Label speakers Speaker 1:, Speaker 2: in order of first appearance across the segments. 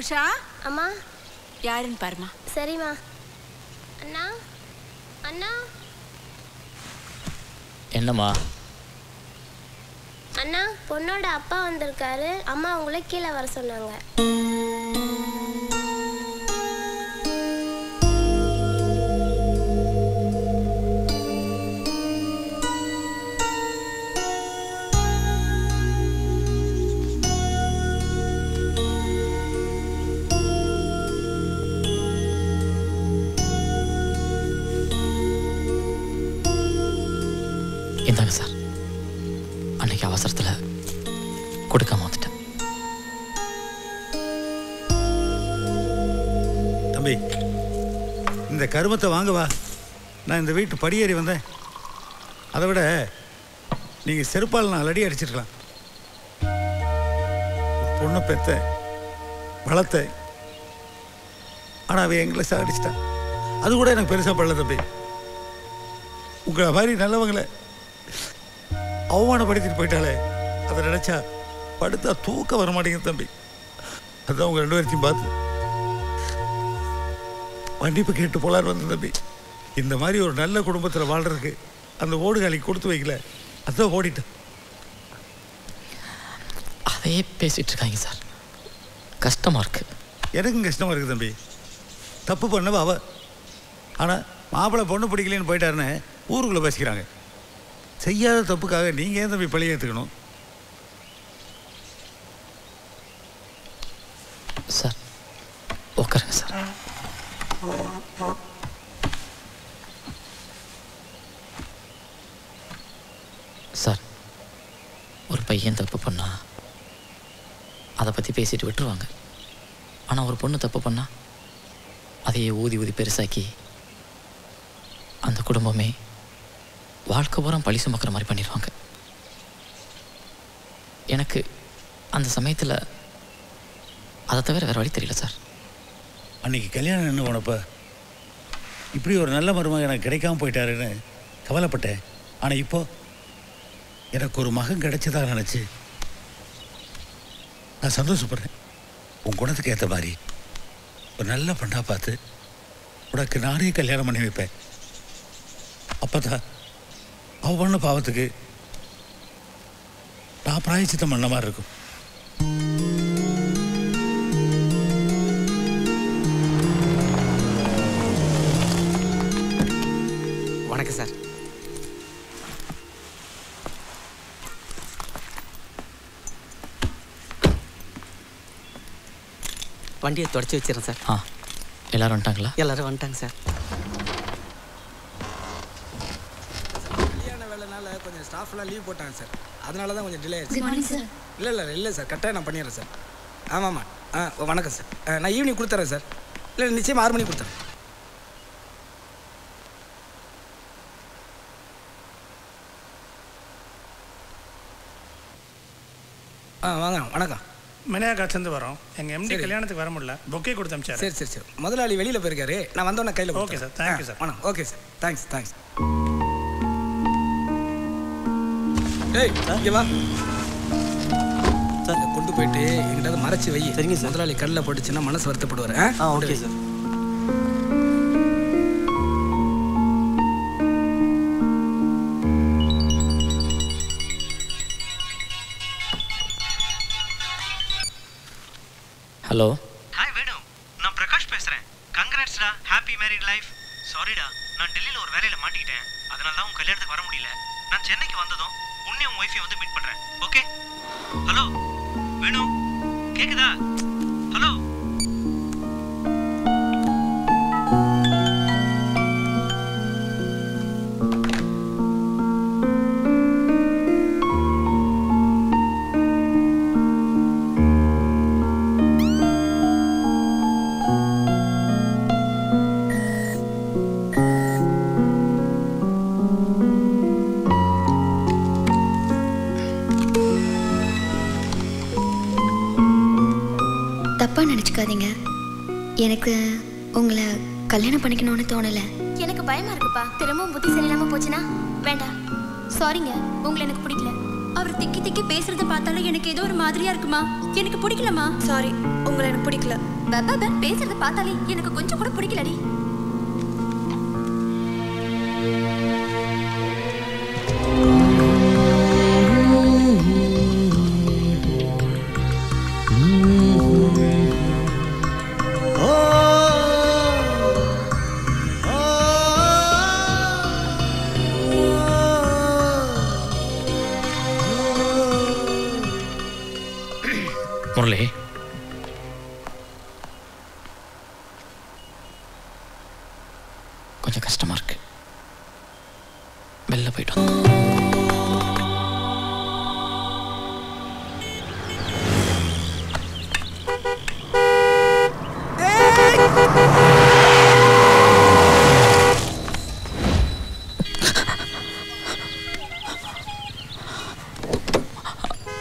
Speaker 1: உஷா
Speaker 2: அம்மா
Speaker 1: யாருன்னு பாருமா.
Speaker 2: சரிம்மா. அண்ணா அண்ணா
Speaker 3: என்னம்மா?
Speaker 2: அண்ணா பொண்ணோட அப்பா வந்திருக்காரு. அம்மா உங்களை கீழே வர சொன்னாங்க.
Speaker 3: இந்தாங்க சார். அன்னைக்கு அவசரத்தில் கொடுக்காம வந்துட்டேன்.
Speaker 4: தம்பி, இந்த கருமத்தை வாங்கவா. நான் இந்த வீட்டு படியேறி வந்தேன். அதை விட நீங்கள் செருப்பால் நான் அடி அடிச்சிருக்கலாம். பொண்ணை பெத்த வளர்த்த, ஆனால் அவன் எங்களை சாடிச்சிட்டான். அது கூட எனக்கு பெருசாக படல தம்பி. உங்களை மாதிரி நல்லவங்களை அவமானப்படுத்திட்டு போயிட்டாலே அதை நினச்சா படுத்தா தூக்கம் வர மாட்டேங்குது தம்பி. அதுதான் உங்கள் 2 பேர்த்தையும் பார்த்து மன்னிப்பு கேட்டு போலான்னு வந்தேன் தம்பி. இந்த மாதிரி ஒரு நல்ல குடும்பத்தில் வாழ்கிறதுக்கு அந்த ஓடுகாலிக்கு கொடுத்து வைக்கல, அதான் ஓடிட்டேன்.
Speaker 3: அதையே பேசிகிட்டு இருக்காங்க சார். கஷ்டமாக இருக்கு.
Speaker 4: எனக்கும் கஷ்டமாக இருக்குது தம்பி. தப்பு பண்ணவ அவ. ஆனால் மாப்பிள்ளை பொண்ணு பிடிக்கலன்னு போயிட்டாருன்னு ஊருக்குள்ளே பேசிக்கிறாங்க. செய்யாத தப்புக்காக நீங்கள் ஏன் தம்பி பழி ஏற்றுக்கணும்?
Speaker 3: சார் உட்காருங்க சார். சார், ஒரு பையன் தப்பு பண்ணா அதை பற்றி பேசிட்டு விட்டுருவாங்க. ஆனால் ஒரு பொண்ணு தப்பு பண்ணா அதையே ஊதி ஊதி பெருசாக்கி அந்த குடும்பமே வாழ்க்கை பூரா பழி சுமக்கிற மாதிரி பண்ணிடுவாங்க. எனக்கு அந்த சமயத்தில் அதை தவிர வேறு வழி தெரியல சார்.
Speaker 4: அன்றைக்கி கல்யாணம் என்ன போனப்ப இப்படி ஒரு நல்ல மருமகன் எனக்கு கிடைக்காம போயிட்டாருன்னு கவலைப்பட்டேன். ஆனால் இப்போ எனக்கு ஒரு மகன் கிடைச்சதாக நினச்சி நான் சந்தோஷப்படுறேன். உன் குணத்துக்கு ஏற்ற மாதிரி ஒரு நல்ல பெண்ணாக பார்த்து உனக்கு நானே கல்யாணம் பண்ணி வைப்பேன். அப்போ தான் அவ பண்ண பாவத்துக்கு நான் பிராயச்சித்தம் பண்ண மாதிரி இருக்கும்.
Speaker 5: வணக்கம் சார். வண்டியை தொடச்சி வச்சிடறேன் சார்.
Speaker 3: எல்லாரும் வந்துட்டாங்களா?
Speaker 5: எல்லாரும் வந்துட்டாங்க சார்.
Speaker 6: கொஞ்சம் ஸ்டாஃப்லாம் லீவ் போட்டாங்க சார். அதனால தான் கொஞ்சம் டிலே ஆயிடுச்சு. இல்லை சார், கரெக்டாக நான் பண்ணிடுறேன் சார். ஆமாம்மா. வணக்கம் சார். நான் ஈவினிங் கொடுத்துறேன் சார். இல்லை நிச்சயமாக 6 மணிக்கு கொடுத்துறேன். வாங்க. வணக்கம்.
Speaker 7: மணியாக்காட்சிலேருந்து வரோம். எங்கள் எம்டி கல்யாணத்துக்கு வர முடியல, பொக்கே கொடுத்து அனுப்பிச்சார்.
Speaker 6: சரி. முதலாளி வெளியில் போயிருக்காரு. நான் வந்தோடனே கையில்.
Speaker 7: Okay sir, thank you sir.
Speaker 6: வணக்கம். Okay sir, thanks. ஏய் இங்கே வா சார். கொண்டு போயிட்டு எங்கிட்ட மறைச்சி வை. சரிங்க சார். முதலாளி கடலில் போட்டுச்சுன்னா மனசு வருத்தப்படுவார்.
Speaker 5: Okay sir.
Speaker 3: Hello.
Speaker 8: Hi Venu, நான் பிரகாஷ் பேசுகிறேன். கங்க்ராட்ஸ்டா, ஹாப்பி மேரிட் லைஃப். சாரிடா, நான் டெல்லியில் ஒரு வேலையில் மாட்டிக்கிட்டேன். அதனால தான் உன் கல்யாணத்துக்கு வர முடியல. நான் சென்னைக்கு வந்ததும் உன்னையும் உன் ஒய்ஃபையும் வந்து மீட் பண்ணுறேன். ஓகே? ஹலோ வேணு, கேக்குதா? ஹலோ.
Speaker 9: தப்பாக நினச்சிக்காதீங்க. எனக்கு உங்களை கல்யாணம் பண்ணிக்கணும்னு தோணலை.
Speaker 2: எனக்கு பயமா இருக்குப்பா. திரும்பவும் புத்தி சரியில்லாம போச்சுன்னா வேண்டாம். சாரிங்க, உங்களை எனக்கு பிடிக்கல.
Speaker 1: அவர் திக்கி திக்கி பேசுறத பார்த்தாலும் எனக்கு ஏதோ ஒரு மாதிரியா இருக்குமா. எனக்கு பிடிக்கலமா.
Speaker 9: சாரி, உங்களை எனக்கு பிடிக்கல.
Speaker 1: பாபா பேசுறத பார்த்தாலே எனக்கு கொஞ்சம் கூட பிடிக்கலடி.
Speaker 3: முரளி, கொஞ்சம் கஷ்டமா இருக்கு. வெளில போயிட்டோம்.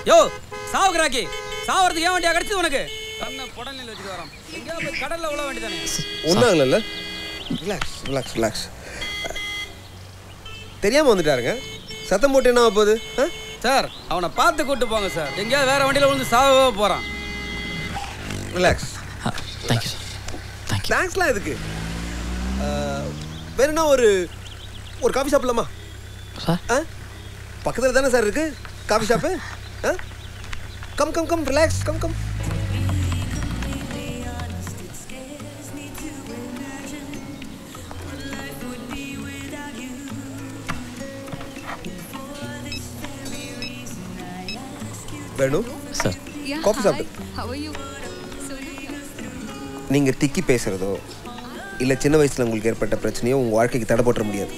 Speaker 6: யோ சாவுகிறாக்கி, சாவறதுக்கு ஏன் வண்டியா கிடைச்சது உனக்கு? கண்ணை புடனில் வச்சுட்டு வரோம். எங்கேயா போய் கடல்ல உள்ள வேண்டியதானே?
Speaker 10: ஒன்றும் இல்லைல்ல. Relax relax relax. தெரியாமல் வந்துட்டாருங்க. சத்தம் போட்டு என்ன போகுது?
Speaker 6: சார் அவனை பார்த்து கூட்டு போங்க சார். எங்கேயாவது வேற வண்டியில் விழுந்து சாவவே போகிறான்.
Speaker 10: ரிலாக்ஸ்.
Speaker 3: Thank you sir. தேங்க்யூ.
Speaker 10: தேங்க்ஸ்லாம் எதுக்கு? வேணும்னா ஒரு காஃபி ஷாப் இல்லாமா
Speaker 3: சார்?
Speaker 10: பக்கத்தில் தானே சார் இருக்கு coffee shop. Come come come relax. Come come. வேணும்
Speaker 3: சார்.
Speaker 10: காஃபி சாப்பிட்டு நீங்கள் திக்கி பேசுகிறதோ இல்லை சின்ன வயசில் உங்களுக்கு ஏற்பட்ட பிரச்சனையோ உங்கள் வாழ்க்கைக்கு தடை போட்டுற முடியாது.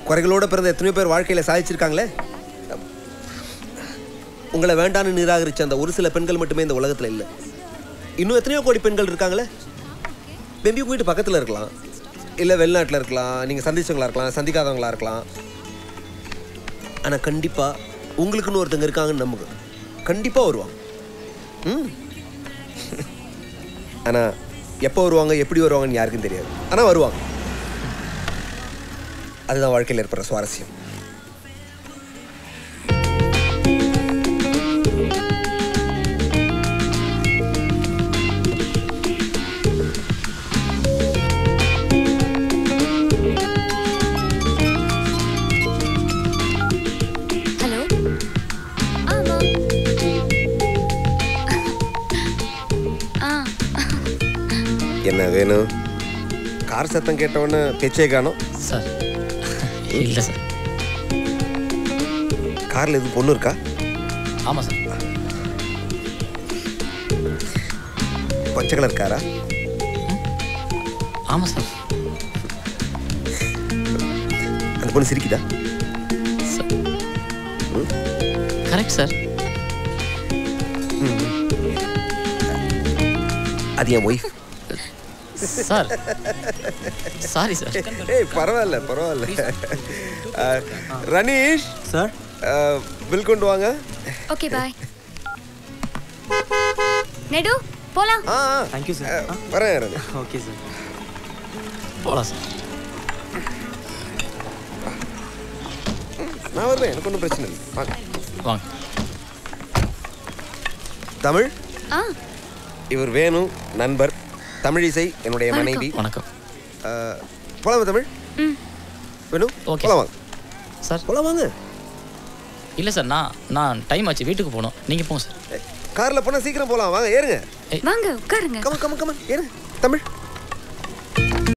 Speaker 10: குறைகளோடு பிறந்த எத்தனையோ பேர் வாழ்க்கையில் சாதிச்சிருக்காங்களே. உங்களை வேண்டான்னு நிராகரித்த அந்த ஒரு சில பெண்கள் மட்டுமே இந்த உலகத்தில் இல்லை. இன்னும் எத்தனையோ கோடி பெண்கள் இருக்காங்களே. மேபி உங்கள் வீட்டு பக்கத்தில் இருக்கலாம், இல்லை வெளிநாட்டில் இருக்கலாம், நீங்கள் சந்திச்சவங்களா இருக்கலாம், சந்திக்காதவங்களா இருக்கலாம். ஆனால் கண்டிப்பாக உங்களுக்குன்னு ஒருத்தங்க இருக்காங்கன்னு நம்புங்க. கண்டிப்பாக வருவாங்க. ஆனால் எப்போ வருவாங்க, எப்படி வருவாங்கன்னு யாருக்கும் தெரியாது. ஆனால் வருவாங்க. அதுதான் வாழ்க்கையில் ஏற்படுற சுவாரஸ்யம்.
Speaker 9: ஹலோ.
Speaker 10: என்ன வேணும்? கார் சத்தம் கேட்டவொன்னே பேச்சே காணோம்
Speaker 3: சார். இல்லை சார்.
Speaker 10: காரில் எதுவும் பொண்ணு இருக்கா?
Speaker 3: ஆமாம் சார்.
Speaker 10: பச்சை கலர் காரா?
Speaker 3: ஆமாம் சார்.
Speaker 10: அந்த பொண்ணு சிரிக்குதா?
Speaker 3: Correct sir.
Speaker 10: அது என் ஒய்ஃப்
Speaker 3: சார். Sorry sir.
Speaker 10: ஏய் பரவாயில்ல பரவாயில்ல. ரனீஷ்
Speaker 5: சார்,
Speaker 10: பில் கொண்டு வாங்க.
Speaker 9: Okay bye. நெடு போலாம்.
Speaker 5: Thank you sir.
Speaker 10: வரேன் ரனீஷ்.
Speaker 5: Okay sir.
Speaker 3: போகலாம் சார்.
Speaker 10: நான் வருவேன், எனக்கு ஒன்றும் பிரச்சனை இல்லை. வாங்க
Speaker 3: வாங்க.
Speaker 10: தமிழ், இவர் வேணு நண்பர். தமிழிசை என்னுடைய மனைவி.
Speaker 3: வணக்கம்.
Speaker 10: போலாமா தமிழ்? வேணு
Speaker 3: ஓகே
Speaker 10: போலாம் வாங்க
Speaker 3: சார்.
Speaker 10: போலாம் வாங்க.
Speaker 3: இல்லை சார், நான் டைம் ஆச்சு, வீட்டுக்கு போகணும். நீங்கள் போங்க சார்.
Speaker 10: காரில் போனால் சீக்கிரம் போகலாம். வாங்க ஏறுங்க.
Speaker 9: வாங்க உட்காருங்க.
Speaker 10: கம கம கம ஏறுங்க தமிழ்.